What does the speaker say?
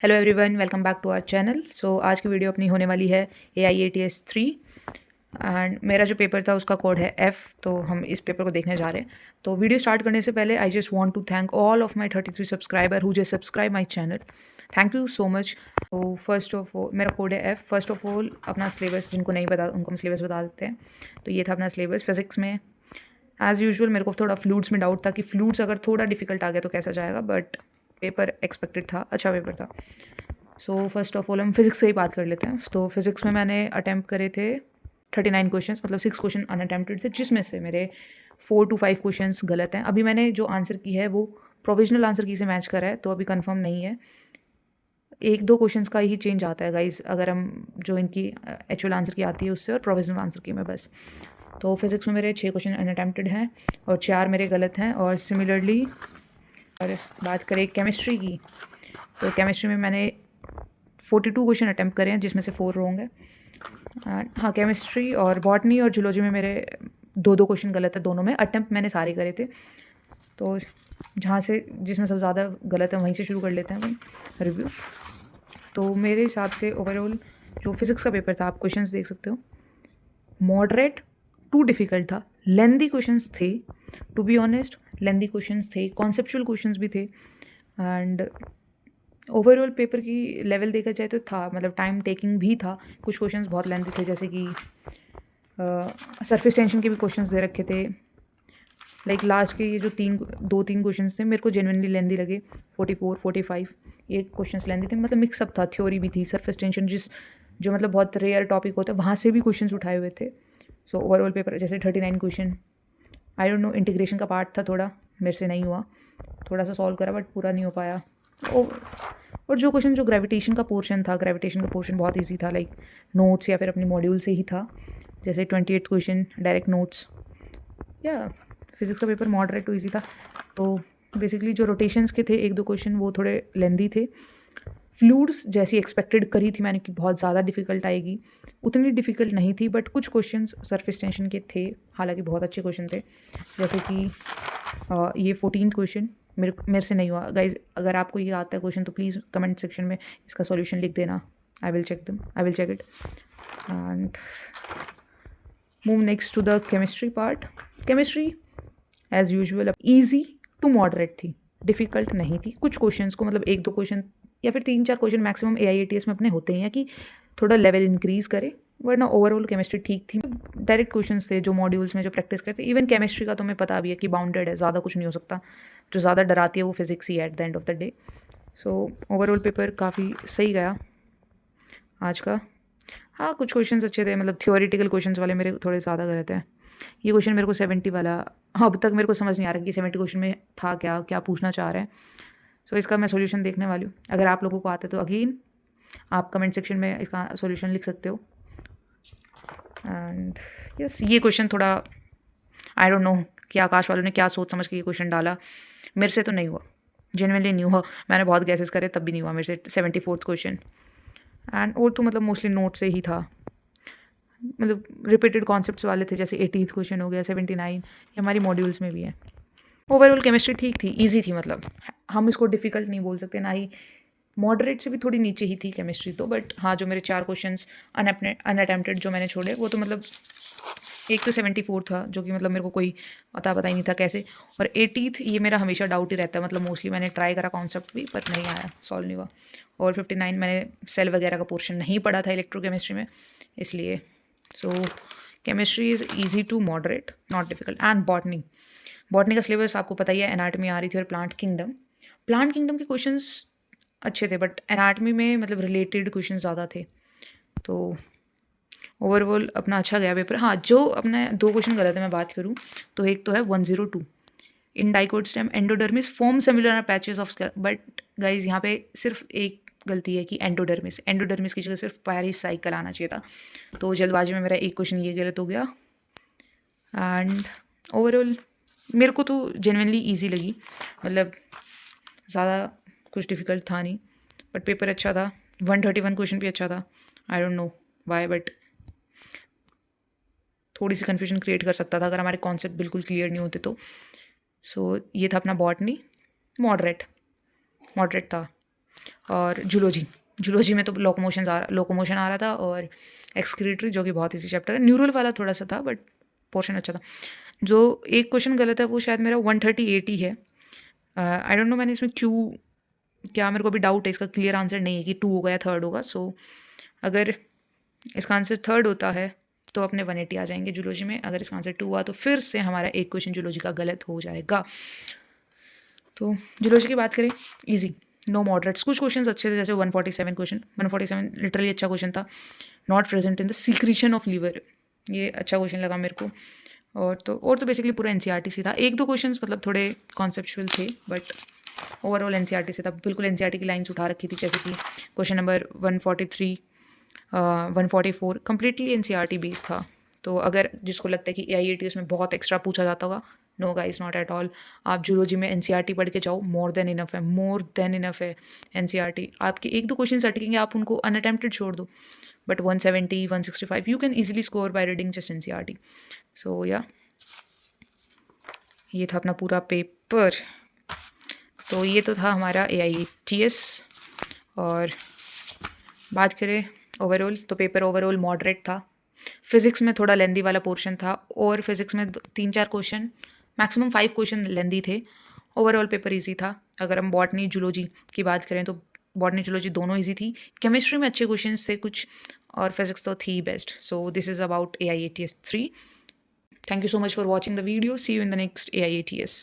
Hello everyone, welcome back to our channel. आज की video अपनी होने वाली है AIATS 3 एंड मेरा जो पेपर था उसका कोड है F। तो हम इस पेपर को देखने जा रहे हैं। तो वीडियो स्टार्ट करने से पहले I just want to thank all of my 33 subscriber who just subscribe my channel. Thank you so much. तो फर्स्ट ऑफ ऑल मेरा कोड है F। फर्स्ट ऑफ ऑल अपना सिलेबस, जिनको नहीं पता उनको हम सिलेबस बता देते हैं। तो ये था अपना सिलेबस। फिजिक्स में एज़ यूजुअल मेरे को थोड़ा फ्लूइड्स में डाउट था कि फ्लूइड्स अगर थोड़ा डिफिकल्ट आ गया तो कैसा जाएगा, बट पेपर एक्सपेक्टेड था, अच्छा पेपर था। सो फर्स्ट ऑफ ऑल हम फिज़िक्स से ही बात कर लेते हैं। तो फिज़िक्स में मैंने अटैम्प्ट करे थे 39 क्वेश्चंस, मतलब 6 क्वेश्चन अनअटेम्प्टेड थे, जिसमें से मेरे 4 to 5 क्वेश्चंस गलत हैं। अभी मैंने जो आंसर की है वो प्रोविजनल आंसर की से मैच करा है, तो अभी कंफर्म नहीं है। एक दो क्वेश्चंस का ही चेंज आता है गाइस, अगर हम जो इनकी एक्चुअल आंसर की आती है उससे और प्रोविजनल आंसर की में बस। तो फिज़िक्स में मेरे 6 क्वेश्चन अनअटेम्प्टेड हैं और 4 मेरे गलत हैं। और सिमिलरली अगर बात करें केमिस्ट्री की, तो केमिस्ट्री में मैंने 42 क्वेश्चन अटैम्प्ट करे हैं, जिसमें से 4 रॉन्ग है। हाँ, केमिस्ट्री और बॉटनी और जूलॉजी में मेरे दो दो क्वेश्चन गलत है। दोनों में अटैम्प्ट मैंने सारे करे थे। तो जहाँ से जिसमें सबसे ज़्यादा गलत है वहीं से शुरू कर लेते हैं वहीं रिव्यू। तो मेरे हिसाब से ओवरऑल जो फिज़िक्स का पेपर था, आप क्वेश्चंस देख सकते हो, मॉडरेट टू डिफ़िकल्ट था। लेंदी क्वेश्चंस थे, to be honest lengthy questions थे, कॉन्सेप्चुअल क्वेश्चंस भी थे। एंड ओवरऑल पेपर की लेवल देखा जाए तो था, मतलब टाइम टेकिंग भी था। कुछ क्वेश्चंस बहुत लेंथी थे, जैसे कि सरफेस टेंशन के भी क्वेश्चंस दे रखे थे। लाइक लास्ट के ये जो दो तीन क्वेश्चंस थे मेरे को जेन्युइनली लेंथी लगे। 44 45 ये क्वेश्चंस लेंथी थे, मतलब मिक्सअप था, थ्योरी भी थी। सरफेस टेंशन जो मतलब बहुत रेयर टॉपिक होता है, वहाँ से भी क्वेश्चंस उठाए हुए थे। सो ओवरऑल पेपर जैसे 39 question, I don't know, integration का पार्ट था थोड़ा, मेरे से नहीं हुआ, थोड़ा सा सॉल्व करा बट पूरा नहीं हो पाया। और जो क्वेश्चन जो ग्रेविटेशन का पोर्शन था, ग्रेविटेशन का पोर्शन बहुत ईजी था, लाइक नोट्स या फिर अपने मॉड्यूल से ही था। जैसे 28 क्वेश्चन डायरेक्ट नोट्स, या फिज़िक्स का पेपर मॉडरेट टू ईजी था। तो बेसिकली जो रोटेशंस के थे एक दो क्वेश्चन वो थोड़े लेंदी थे। फ्लूइड्स जैसी एक्सपेक्टेड करी थी मैंने कि बहुत ज़्यादा डिफिकल्ट आएगी, उतनी डिफिकल्ट नहीं थी, बट कुछ क्वेश्चंस सरफेस टेंशन के थे, हालांकि बहुत अच्छे क्वेश्चन थे। जैसे कि ये 14th क्वेश्चन मेरे से नहीं हुआ गाइज। अगर आपको ये आता है क्वेश्चन तो प्लीज़ कमेंट सेक्शन में इसका सॉल्यूशन लिख देना। I will check it and move next to the chemistry part. Chemistry as usual easy to moderate थी, डिफ़िकल्ट नहीं थी। कुछ क्वेश्चंस को, मतलब एक दो क्वेश्चन या फिर 3-4 क्वेश्चन मैक्सिमम AIATS में अपने होते हैं कि थोड़ा लेवल इंक्रीज़ करे, वरना ओवरऑल केमिस्ट्री ठीक थी। डायरेक्ट क्वेश्चंस थे जो मॉड्यूल्स में जो प्रैक्टिस करते। इवन केमिस्ट्री का तो मैं पता भी है कि बाउंडेड है, ज़्यादा कुछ नहीं हो सकता। जो ज़्यादा डराती है वो फिज़िक्स ही है at the end of the day. So overall paper काफ़ी सही गया आज का। हाँ, कुछ क्वेश्चंस अच्छे थे, मतलब थियोरेटिकल क्वेश्चंस वाले मेरे थोड़े ज़्यादा गलत हैं। ये क्वेश्चन मेरे को 70 वाला, अब तक मेरे को समझ नहीं आ रहा कि 70 क्वेश्चन में था क्या, क्या पूछना चाह रहे हैं। सो इसका मैं सॉल्यूशन देखने वाली हूँ। अगर आप लोगों को आता है तो अगेन आप कमेंट सेक्शन में इसका सॉल्यूशन लिख सकते हो। एंड यस, ये क्वेश्चन थोड़ा आई डोंट नो कि आकाश वालों ने क्या सोच समझ के ये क्वेश्चन डाला। मेरे से तो नहीं हुआ, जेन्युइनली नहीं हुआ। मैंने बहुत गैसेस करे तब भी नहीं हुआ मेरे से 74th क्वेश्चन। एंड और तो मतलब मोस्टली नोट से ही था, मतलब रिपीटेड कॉन्सेप्ट्स वाले थे, जैसे 80th क्वेश्चन हो गया, 79, ये हमारी मॉड्यूल्स में भी है। ओवरऑल केमिस्ट्री ठीक थी, ईजी थी, मतलब हम इसको डिफ़िकल्ट नहीं बोल सकते, ना ही मॉडरेट से भी थोड़ी नीचे ही थी केमिस्ट्री तो। बट हाँ, जो मेरे 4 क्वेश्चंस अनअटेम्प्टेड जो मैंने छोड़े वो तो, मतलब एक तो 74 था जो कि मतलब मेरे को कोई पता ही नहीं था कैसे। और 80th ये मेरा हमेशा डाउट ही रहता है, मतलब मोस्टली मैंने ट्राई करा कॉन्सेप्ट भी पर नहीं आया, सॉल्व नहीं हुआ। और 59 मैंने सेल वगैरह का पोर्शन नहीं पढ़ा था इलेक्ट्रोकेमिस्ट्री में, इसलिए। So chemistry is easy to moderate, not difficult. And botany का सिलेबस आपको पता ही है, एनाटमी आ रही थी और प्लांट किंगडम के क्वेश्चंस अच्छे थे, बट एनाटमी में मतलब रिलेटेड क्वेश्चन ज़्यादा थे। तो ओवरऑल अपना अच्छा गया पेपर। हाँ, जो अपने 2 क्वेश्चन गलत है मैं बात करूँ तो एक तो है 102, in dicot stem endodermis form similar patches of scar. But guys यहाँ पे सिर्फ एक गलती है कि एंडोडर्मिस की जगह सिर्फ पेरिसाइकल आना चाहिए था। तो जल्दबाजी में मेरा एक क्वेश्चन ये गलत हो गया। एंड ओवरऑल मेरे को तो जेन्युइनली ईजी लगी, मतलब ज़्यादा कुछ डिफ़िकल्ट था नहीं, बट पेपर अच्छा था। 131 क्वेश्चन भी अच्छा था, I don't know why, but थोड़ी सी कन्फ्यूजन क्रिएट कर सकता था अगर हमारे कॉन्सेप्ट बिल्कुल क्लियर नहीं होते तो। सो ये था अपना बॉटनी, मॉडरेट था। और जूलॉजी में तो लोकोमोशन आ रहा था, और एक्सक्रीटरी जो कि बहुत ईजी चैप्टर है। न्यूरल वाला थोड़ा सा था बट पोर्शन अच्छा था। जो एक क्वेश्चन गलत है वो शायद मेरा 138 ही है। आई डोंट नो मैंने इसमें क्यों, क्या मेरे को अभी डाउट है, इसका क्लियर आंसर नहीं है कि 2 होगा या 3rd होगा। सो अगर इसका आंसर 3rd होता है तो अपने 180 आ जाएंगे जूलॉजी में। अगर इसका आंसर 2 हुआ तो फिर से हमारा एक क्वेश्चन जूलॉजी का गलत हो जाएगा। तो जूलॉजी की बात करें, ईजी, नो मॉडरेट्स। कुछ क्वेश्चन अच्छे थे, जैसे 147 क्वेश्चन, 147 लिटरली अच्छा क्वेश्चन था। Not present in the secretion of liver, ये अच्छा क्वेश्चन लगा मेरे को। और तो बेसिकली पूरा एनसीईआरटी से था। एक दो क्वेश्चंस मतलब थोड़े कॉन्सेप्चुअल थे बट ओवरऑल एनसीईआरटी से था। बिल्कुल एनसीईआरटी की लाइन्स उठा रखी थी, जैसे कि question number 143, 144 completely NCERT based था। तो अगर जिसको लगता है कि एआईएटीएस में बहुत एक्स्ट्रा पूछा जाता होगा, no guys, not at all. आप जूलॉजी में एनसीईआरटी पढ़ के जाओ, मोर देन इनफ है, मोर देन इनफ है एनसीईआरटी। आपके एक दो क्वेश्चन अटकेंगे, आप उनको अनअटेम्प्टेड छोड़ दो, but 170, 165 you can easily score by reading just NCERT. So या ये था अपना पूरा पेपर। तो ये तो था हमारा एआईएटीएस। और बात करें ओवरऑल, तो पेपर ओवरऑल मॉडरेट था। फिज़िक्स में थोड़ा लेंदी वाला पोर्शन था, और फिज़िक्स में 3-4 क्वेश्चन, मैक्सिमम 5 क्वेश्चन लेंदी थे। ओवरऑल पेपर इजी था। अगर हम बॉटनी जूलॉजी की बात करें तो बॉटनी जूलॉजी दोनों इजी थी। केमिस्ट्री में अच्छे क्वेश्चन थे कुछ, और फिज़िक्स तो थी best. So this is about AIATS 3। Thank you so much for watching the video. See you in the next AIATS.